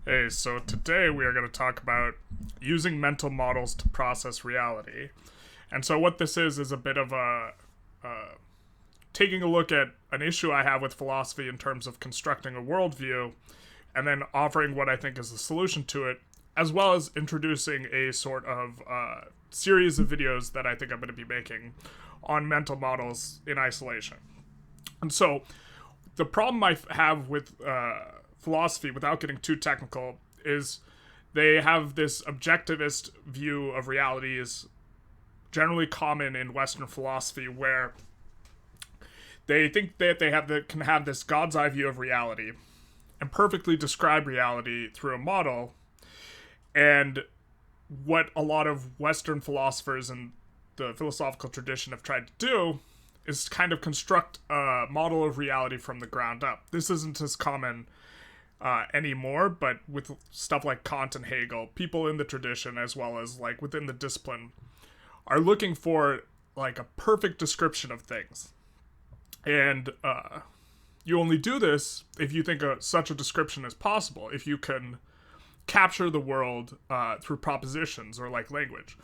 Hey, so today we are going to talk about using mental models to process reality. And so, what this is a bit of taking a look at an issue I have with philosophy in terms of constructing a worldview, and then offering what I think is the solution to it, as well as introducing a sort of series of videos that I think I'm going to be making on mental models in isolation. And so, the problem I have with philosophy, without getting too technical, is they have this objectivist view of reality is generally common in Western philosophy, where they think that can have this God's eye view of reality and perfectly describe reality through a model. And what a lot of Western philosophers and the philosophical tradition have tried to do is kind of construct a model of reality from the ground up. This isn't as common anymore, but with stuff like Kant and Hegel, people in the tradition as well as like within the discipline are looking for like a perfect description of things. And you only do this if you think such a description is possible, if you can capture the world through propositions or like language.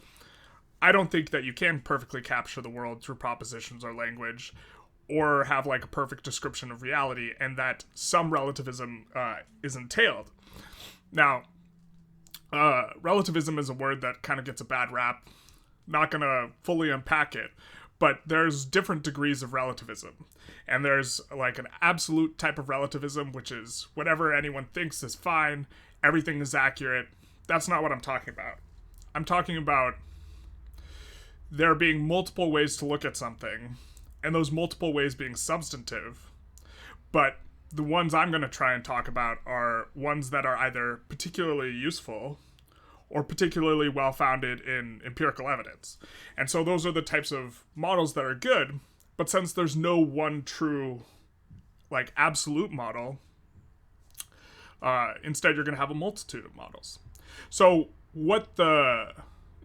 I don't think that you can perfectly capture the world through propositions or language, or have like a perfect description of reality, and that some relativism is entailed. Now, relativism is a word that kind of gets a bad rap. Not gonna fully unpack it, but there's different degrees of relativism. And there's like an absolute type of relativism, which is whatever anyone thinks is fine, everything is accurate. That's not what I'm talking about. I'm talking about there being multiple ways to look at something, and those multiple ways being substantive. But the ones I'm going to try and talk about are ones that are either particularly useful or particularly well founded in empirical evidence. And so those are the types of models that are good, but since there's no one true, like, absolute model, instead you're going to have a multitude of models. So, to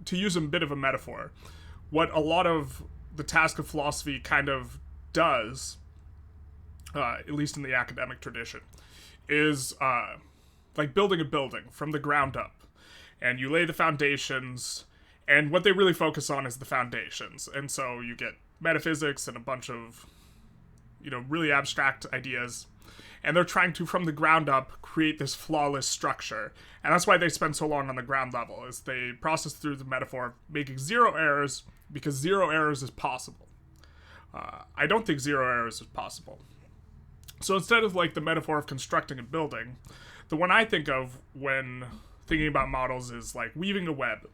use a bit of a metaphor, what a lot of the task of philosophy kind of does, at least in the academic tradition, is like building a building from the ground up. And you lay the foundations, and what they really focus on is the foundations. And so you get metaphysics and a bunch of, really abstract ideas. And they're trying to, from the ground up, create this flawless structure. And that's why they spend so long on the ground level, is they process through the metaphor of making zero errors, because zero errors is possible. I don't think zero errors is possible. So instead of like the metaphor of constructing a building, the one I think of when thinking about models is like weaving a web,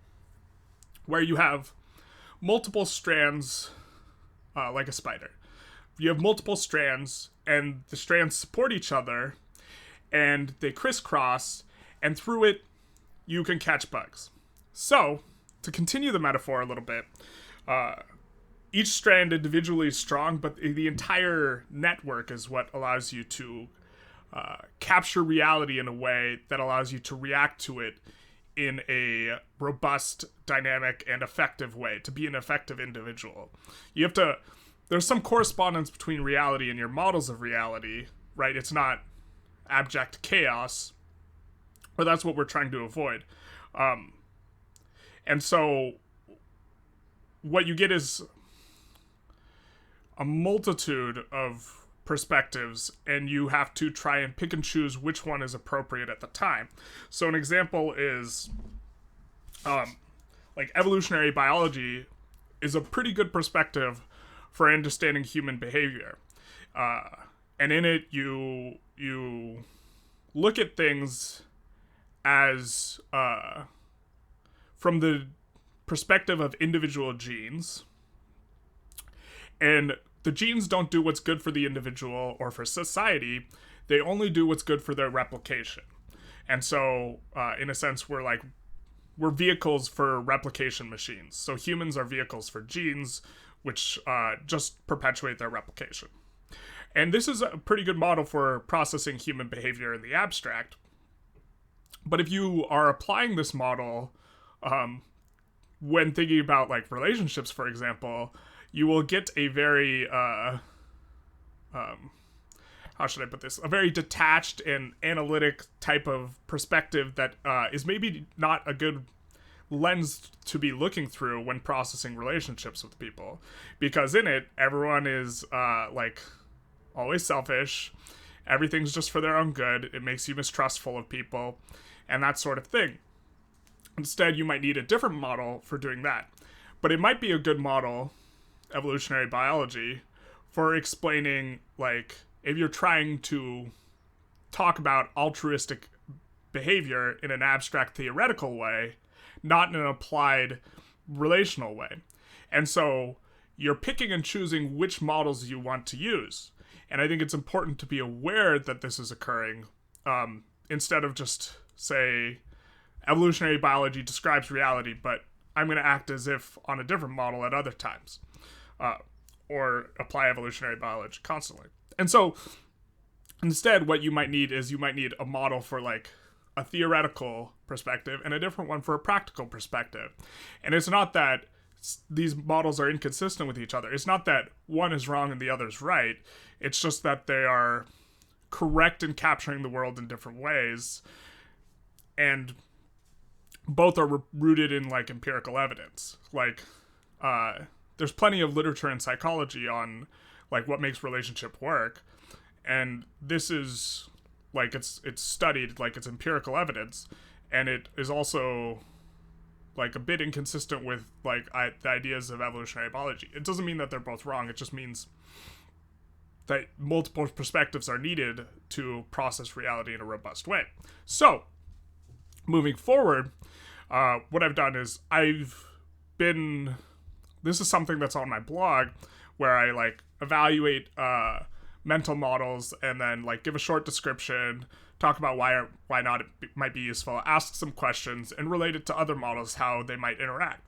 where you have multiple strands, like a spider. You have multiple strands, and the strands support each other, and they crisscross, and through it, you can catch bugs. So, to continue the metaphor a little bit, each strand individually is strong, but the entire network is what allows you to capture reality in a way that allows you to react to it in a robust, dynamic, and effective way, to be an effective individual. There's some correspondence between reality and your models of reality, right? It's not abject chaos, or that's what we're trying to avoid. And so what you get is a multitude of perspectives, and you have to try and pick and choose which one is appropriate at the time. So an example is like evolutionary biology is a pretty good perspective for understanding human behavior. And in it, you look at things as from the perspective of individual genes. And the genes don't do what's good for the individual or for society. They only do what's good for their replication. And so, in a sense, we're vehicles for replication machines. So humans are vehicles for genes, which just perpetuate their replication. And this is a pretty good model for processing human behavior in the abstract. But if you are applying this model when thinking about like relationships, for example, you will get a very how should I put this? A very detached and analytic type of perspective that is maybe not a good lens to be looking through when processing relationships with people, because in it everyone is like always selfish, everything's just for their own good, it makes you mistrustful of people and that sort of thing. Instead, you might need a different model for doing that, but it might be a good model, evolutionary biology, for explaining, like, if you're trying to talk about altruistic behavior in an abstract theoretical way, not in an applied relational way. And so you're picking and choosing which models you want to use. And I think it's important to be aware that this is occurring, instead of just say evolutionary biology describes reality, but I'm going to act as if on a different model at other times, or apply evolutionary biology constantly. And so instead, what you might need is a model for like a theoretical perspective and a different one for a practical perspective. And it's not that these models are inconsistent with each other. It's not that one is wrong and the other is right. It's just that they are correct in capturing the world in different ways, and both are rooted in like empirical evidence. Like, there's plenty of literature in psychology on like what makes relationship work, and this is like it's studied, like it's empirical evidence, and it is also like a bit inconsistent with like the ideas of evolutionary biology. It doesn't mean that they're both wrong. It just means that multiple perspectives are needed to process reality in a robust way. So, moving forward, what I've done is this is something that's on my blog where I like evaluate mental models and then like give a short description, talk about why not it might be useful, ask some questions, and relate it to other models, how they might interact.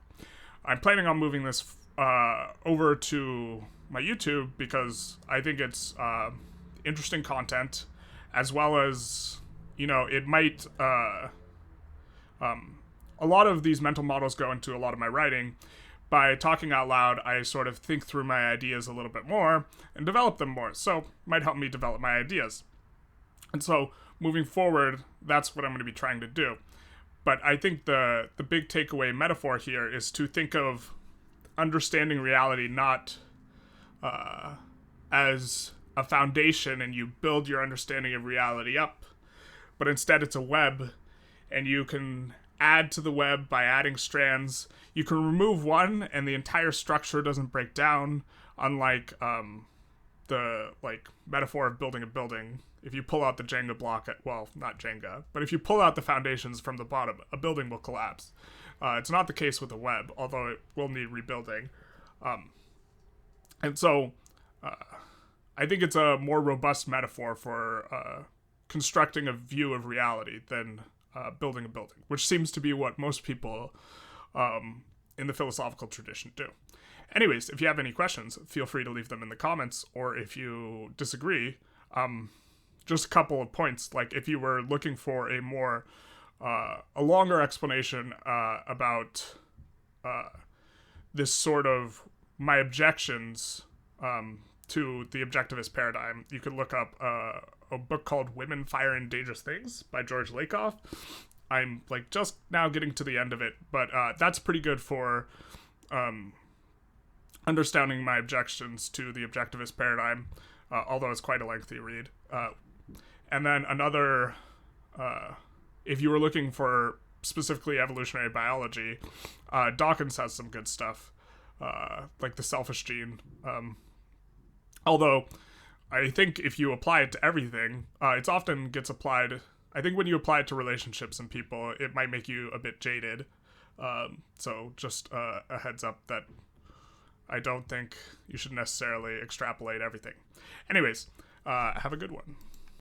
I'm planning on moving this over to my YouTube because I think it's interesting content, as well as, you know, it might a lot of these mental models go into a lot of my writing. By talking out loud, I sort of think through my ideas a little bit more and develop them more, so it might help me develop my ideas. And so moving forward, that's what I'm going to be trying to do. But I think the big takeaway metaphor here is to think of understanding reality not as a foundation and you build your understanding of reality up, but instead it's a web, and you can add to the web by adding strands. You can remove one and the entire structure doesn't break down, unlike the like metaphor of building a building. If you pull out the Jenga block, well, not Jenga, but if you pull out the foundations from the bottom, a building will collapse. It's not the case with a web, although it will need rebuilding. And so I think it's a more robust metaphor for constructing a view of reality than building a building, which seems to be what most people in the philosophical tradition do. Anyways, if you have any questions, feel free to leave them in the comments, or if you disagree, just a couple of points. Like if you were looking for a more a longer explanation about this sort of my objections to the objectivist paradigm, you could look up a book called Women, Fire, and Dangerous Things by George Lakoff. I'm like just now getting to the end of it, but that's pretty good for understanding my objections to the objectivist paradigm, although it's quite a lengthy read. And then another, if you were looking for specifically evolutionary biology, Dawkins has some good stuff, like the selfish gene. Although I think if you apply it to everything, it often gets applied. I think when you apply it to relationships and people, it might make you a bit jaded. So just a heads up that I don't think you should necessarily extrapolate everything. Anyways, have a good one.